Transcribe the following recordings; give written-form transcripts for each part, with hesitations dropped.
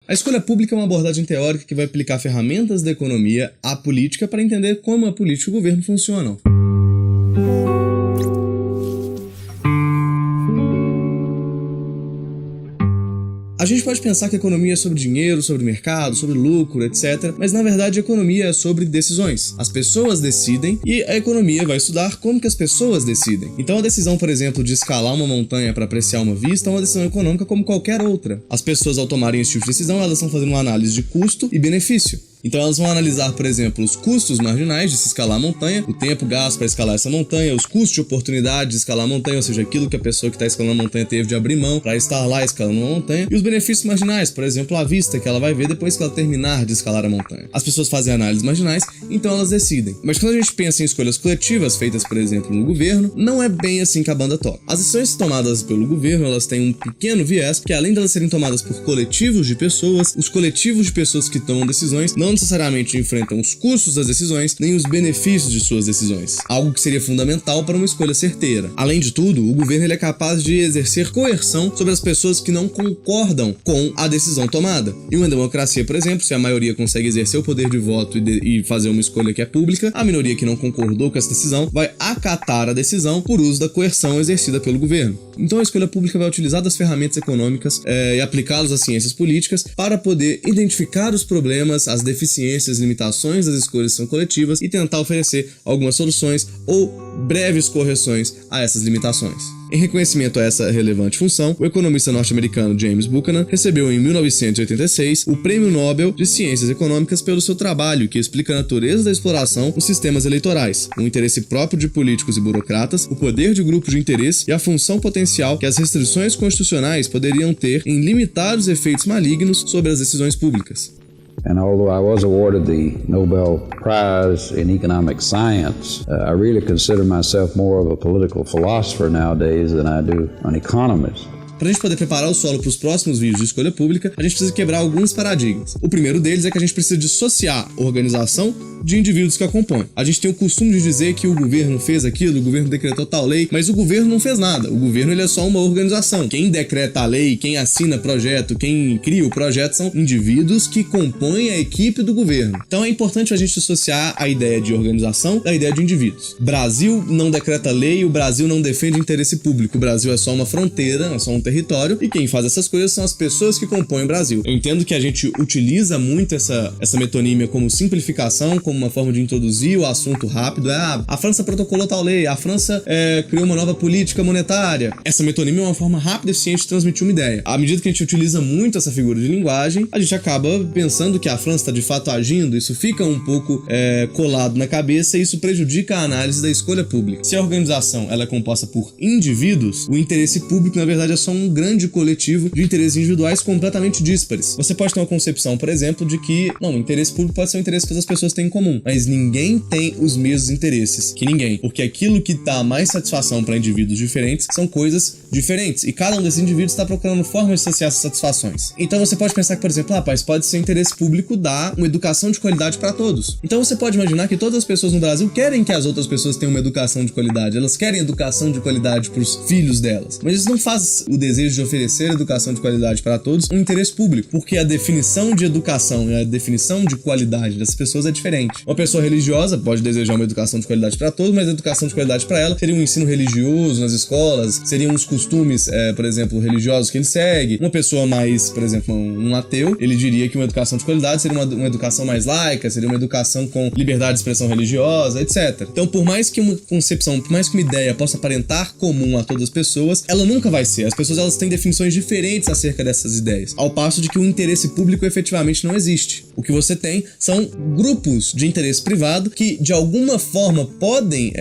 A escolha pública é uma abordagem teórica que vai aplicar ferramentas da economia à política para entender como a política e o governo funcionam. A gente pode pensar que a economia é sobre dinheiro, sobre mercado, sobre lucro, etc. Mas na verdade a economia é sobre decisões. As pessoas decidem e a economia vai estudar como que as pessoas decidem. Então a decisão, por exemplo, de escalar uma montanha para apreciar uma vista é uma decisão econômica como qualquer outra. As pessoas, ao tomarem esse tipo de decisão, elas estão fazendo uma análise de custo e benefício. Então elas vão analisar, por exemplo, os custos marginais de se escalar a montanha, o tempo gasto para escalar essa montanha, os custos de oportunidade de escalar a montanha, ou seja, aquilo que a pessoa que está escalando a montanha teve de abrir mão para estar lá escalando uma montanha, e os benefícios marginais, por exemplo, a vista que ela vai ver depois que ela terminar de escalar a montanha. As pessoas fazem análises marginais, então elas decidem. Mas quando a gente pensa em escolhas coletivas feitas, por exemplo, no governo, não é bem assim que a banda toca. As decisões tomadas pelo governo, elas têm um pequeno viés, que além de elas serem tomadas por coletivos de pessoas, os coletivos de pessoas que tomam decisões não necessariamente enfrentam os custos das decisões, nem os benefícios de suas decisões, algo que seria fundamental para uma escolha certeira. Além de tudo, o governo ele é capaz de exercer coerção sobre as pessoas que não concordam com a decisão tomada. Em uma democracia, por exemplo, se a maioria consegue exercer o poder de voto e fazer uma escolha que é pública, a minoria que não concordou com essa decisão vai acatar a decisão por uso da coerção exercida pelo governo. Então a escolha pública vai utilizar das ferramentas econômicas e aplicá-los às ciências políticas para poder identificar os problemas, as deficiências, limitações das escolhas que são coletivas e tentar oferecer algumas soluções ou breves correções a essas limitações. Em reconhecimento a essa relevante função, o economista norte-americano James Buchanan recebeu em 1986 o Prêmio Nobel de Ciências Econômicas pelo seu trabalho que explica a natureza da exploração nos sistemas eleitorais, o interesse próprio de políticos e burocratas, o poder de grupos de interesse e a função potencial que as restrições constitucionais poderiam ter em limitar os efeitos malignos sobre as decisões públicas. And although I was awarded the Nobel Prize in Economic Science, I really consider myself more of a political philosopher nowadays than I do an economist. Para a gente poder preparar o solo para os próximos vídeos de escolha pública, a gente precisa quebrar alguns paradigmas. O primeiro deles é que a gente precisa dissociar organização de indivíduos que a compõem. A gente tem o costume de dizer que o governo fez aquilo, o governo decretou tal lei, mas o governo não fez nada. O governo ele é só uma organização. Quem decreta a lei, quem assina projeto, quem cria o projeto são indivíduos que compõem a equipe do governo. Então é importante a gente dissociar a ideia de organização da ideia de indivíduos. Brasil não decreta lei, o Brasil não defende interesse público. O Brasil é só uma fronteira, é só um território, e quem faz essas coisas são as pessoas que compõem o Brasil. Eu entendo que a gente utiliza muito essa metonímia como simplificação, como uma forma de introduzir o assunto rápido. A França protocolou tal lei, a França criou uma nova política monetária. Essa metonímia é uma forma rápida e eficiente de transmitir uma ideia. À medida que a gente utiliza muito essa figura de linguagem, a gente acaba pensando que a França está de fato agindo, isso fica um pouco colado na cabeça e isso prejudica a análise da escolha pública. Se a organização ela é composta por indivíduos, o interesse público na verdade é só um grande coletivo de interesses individuais completamente díspares. Você pode ter uma concepção, por exemplo, de que o interesse público pode ser um interesse que as pessoas têm em comum, mas ninguém tem os mesmos interesses que ninguém, porque aquilo que dá mais satisfação para indivíduos diferentes são coisas diferentes, e cada um desses indivíduos está procurando formas de saciar essas satisfações. Então você pode pensar que, por exemplo, rapaz, pode ser interesse público dar uma educação de qualidade para todos. Então você pode imaginar que todas as pessoas no Brasil querem que as outras pessoas tenham uma educação de qualidade, elas querem educação de qualidade para os filhos delas, mas isso não faz o desejo de oferecer educação de qualidade para todos um interesse público, porque a definição de educação e a definição de qualidade dessas pessoas é diferente. Uma pessoa religiosa pode desejar uma educação de qualidade para todos, mas a educação de qualidade para ela seria um ensino religioso nas escolas, seriam os costumes, por exemplo, religiosos que ele segue. Uma pessoa mais, por exemplo, um ateu, ele diria que uma educação de qualidade seria uma educação mais laica, seria uma educação com liberdade de expressão religiosa, etc. Então, por mais que uma concepção, por mais que uma ideia possa aparentar comum a todas as pessoas, ela nunca vai ser. As pessoas elas têm definições diferentes acerca dessas ideias, ao passo de que o interesse público efetivamente não existe. O que você tem são grupos de interesse privado que de alguma forma podem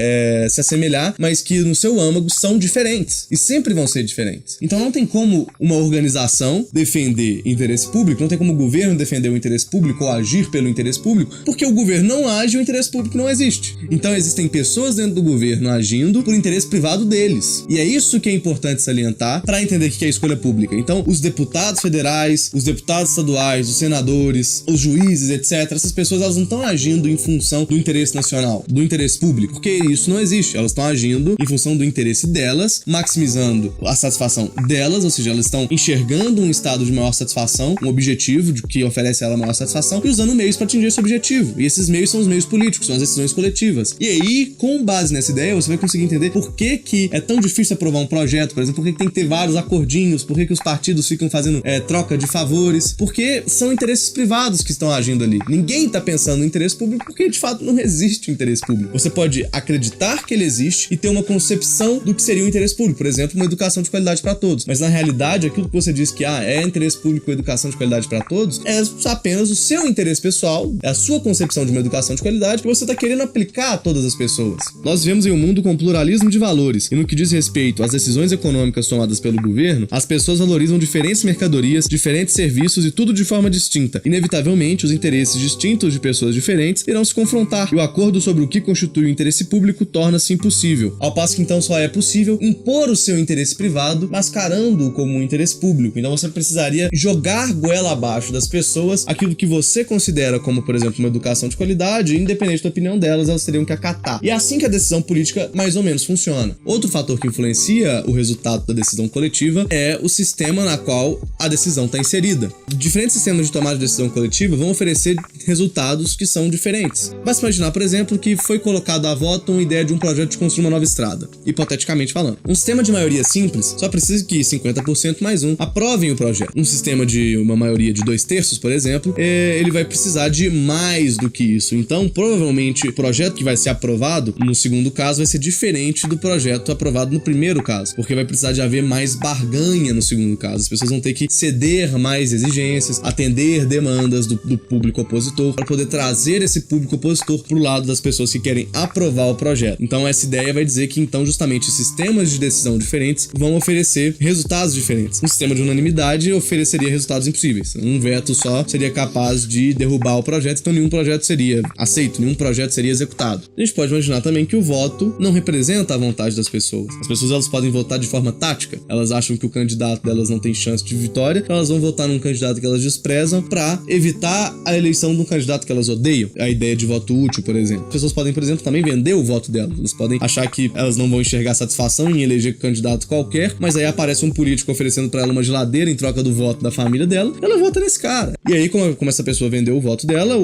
se assemelhar, mas que no seu âmago são diferentes e sempre vão ser diferentes. Então não tem como uma organização defender interesse público, não tem como o governo defender o interesse público ou agir pelo interesse público, porque o governo não age e o interesse público não existe. Então existem pessoas dentro do governo agindo por interesse privado deles. E é isso que é importante salientar para para entender o que é escolha pública. Então, os deputados federais, os deputados estaduais, os senadores, os juízes, etc., essas pessoas, elas não estão agindo em função do interesse nacional, do interesse público, porque isso não existe. Elas estão agindo em função do interesse delas, maximizando a satisfação delas, ou seja, elas estão enxergando um estado de maior satisfação, um objetivo de que oferece a ela maior satisfação e usando meios para atingir esse objetivo. E esses meios são os meios políticos, são as decisões coletivas. E aí, com base nessa ideia, você vai conseguir entender por que é tão difícil aprovar um projeto, por exemplo, por que tem que ter vários acordinhos, por que os partidos ficam fazendo troca de favores, porque são interesses privados que estão agindo ali. Ninguém tá pensando no interesse público porque, de fato, não existe o interesse público. Você pode acreditar que ele existe e ter uma concepção do que seria o interesse público, por exemplo, uma educação de qualidade para todos. Mas, na realidade, aquilo que você diz que é interesse público, educação de qualidade para todos, é apenas o seu interesse pessoal, é a sua concepção de uma educação de qualidade que você tá querendo aplicar a todas as pessoas. Nós vivemos em um mundo com pluralismo de valores, e no que diz respeito às decisões econômicas tomadas pelo governo, as pessoas valorizam diferentes mercadorias, diferentes serviços e tudo de forma distinta. Inevitavelmente, os interesses distintos de pessoas diferentes irão se confrontar, e o acordo sobre o que constitui o interesse público torna-se impossível. Ao passo que então só é possível impor o seu interesse privado, mascarando-o como um interesse público. Então você precisaria jogar goela abaixo das pessoas aquilo que você considera como, por exemplo, uma educação de qualidade, e independente da opinião delas, elas teriam que acatar. E é assim que a decisão política mais ou menos funciona. Outro fator que influencia o resultado da decisão coletiva é o sistema na qual a decisão está inserida. Diferentes sistemas de tomada de decisão coletiva vão oferecer resultados que são diferentes. Basta imaginar, por exemplo, que foi colocado a voto uma ideia de um projeto de construir uma nova estrada, hipoteticamente falando. Um sistema de maioria simples só precisa que 50% mais um aprovem o projeto. Um sistema de uma maioria de 2/3, por exemplo, ele vai precisar de mais do que isso. Então, provavelmente, o projeto que vai ser aprovado no segundo caso vai ser diferente do projeto aprovado no primeiro caso, porque vai precisar de haver mais barganha no segundo caso. As pessoas vão ter que ceder mais exigências, atender demandas do público opositor para poder trazer esse público opositor pro lado das pessoas que querem aprovar o projeto. Então, essa ideia vai dizer que, então, justamente, sistemas de decisão diferentes vão oferecer resultados diferentes. Um sistema de unanimidade ofereceria resultados impossíveis. Um veto só seria capaz de derrubar o projeto, então nenhum projeto seria aceito, nenhum projeto seria executado. A gente pode imaginar também que o voto não representa a vontade das pessoas. As pessoas, elas podem votar de forma tática. Elas acham que o candidato delas não tem chance de vitória, então elas vão votar num candidato que elas desprezam para evitar a eleição de um candidato que elas odeiam. A ideia de voto útil, por exemplo. As pessoas podem, por exemplo, também vender o voto delas. Elas podem achar que elas não vão enxergar satisfação em eleger um candidato qualquer, mas aí aparece um político oferecendo para ela uma geladeira em troca do voto da família dela, ela vota nesse cara. E aí, como essa pessoa vendeu o voto dela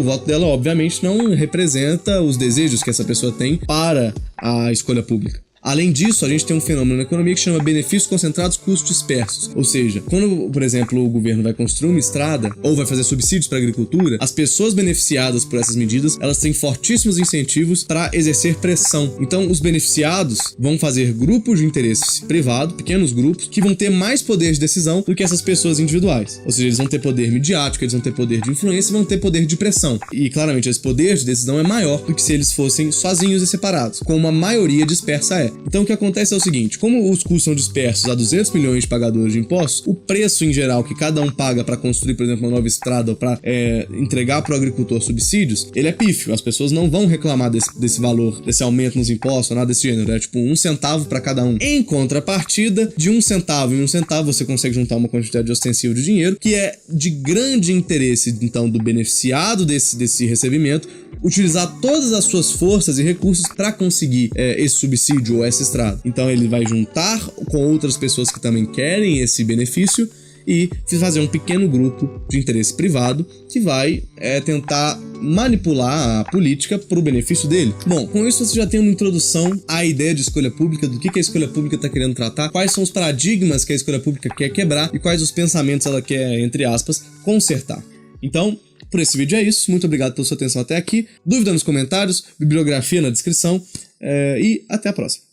obviamente não representa os desejos que essa pessoa tem para a escolha pública. Além disso, a gente tem um fenômeno na economia que chama benefícios concentrados, custos dispersos. Ou seja, quando, por exemplo, o governo vai construir uma estrada ou vai fazer subsídios para a agricultura, as pessoas beneficiadas por essas medidas, elas têm fortíssimos incentivos para exercer pressão. Então, os beneficiados vão fazer grupos de interesse privado, pequenos grupos, que vão ter mais poder de decisão do que essas pessoas individuais. Ou seja, eles vão ter poder midiático, eles vão ter poder de influência e vão ter poder de pressão. E, claramente, esse poder de decisão é maior do que se eles fossem sozinhos e separados, como a maioria dispersa é. Então o que acontece é o seguinte, como os custos são dispersos a 200 milhões de pagadores de impostos, o preço em geral que cada um paga para construir, por exemplo, uma nova estrada ou para entregar para o agricultor subsídios, ele é pífio. As pessoas não vão reclamar desse valor, desse aumento nos impostos, nada desse gênero. É tipo 1 centavo para cada um. Em contrapartida, de 1 centavo em 1 centavo você consegue juntar uma quantidade ostensiva de dinheiro que é de grande interesse, então, do beneficiado desse recebimento, utilizar todas as suas forças e recursos para conseguir esse subsídio ou essa estrada. Então ele vai juntar com outras pessoas que também querem esse benefício e fazer um pequeno grupo de interesse privado que vai tentar manipular a política para o benefício dele. Bom, com isso você já tem uma introdução à ideia de escolha pública, do que a escolha pública está querendo tratar, quais são os paradigmas que a escolha pública quer quebrar e quais os pensamentos ela quer, entre aspas, consertar. Então, por esse vídeo é isso. Muito obrigado pela sua atenção até aqui. Dúvida nos comentários, bibliografia na descrição e até a próxima.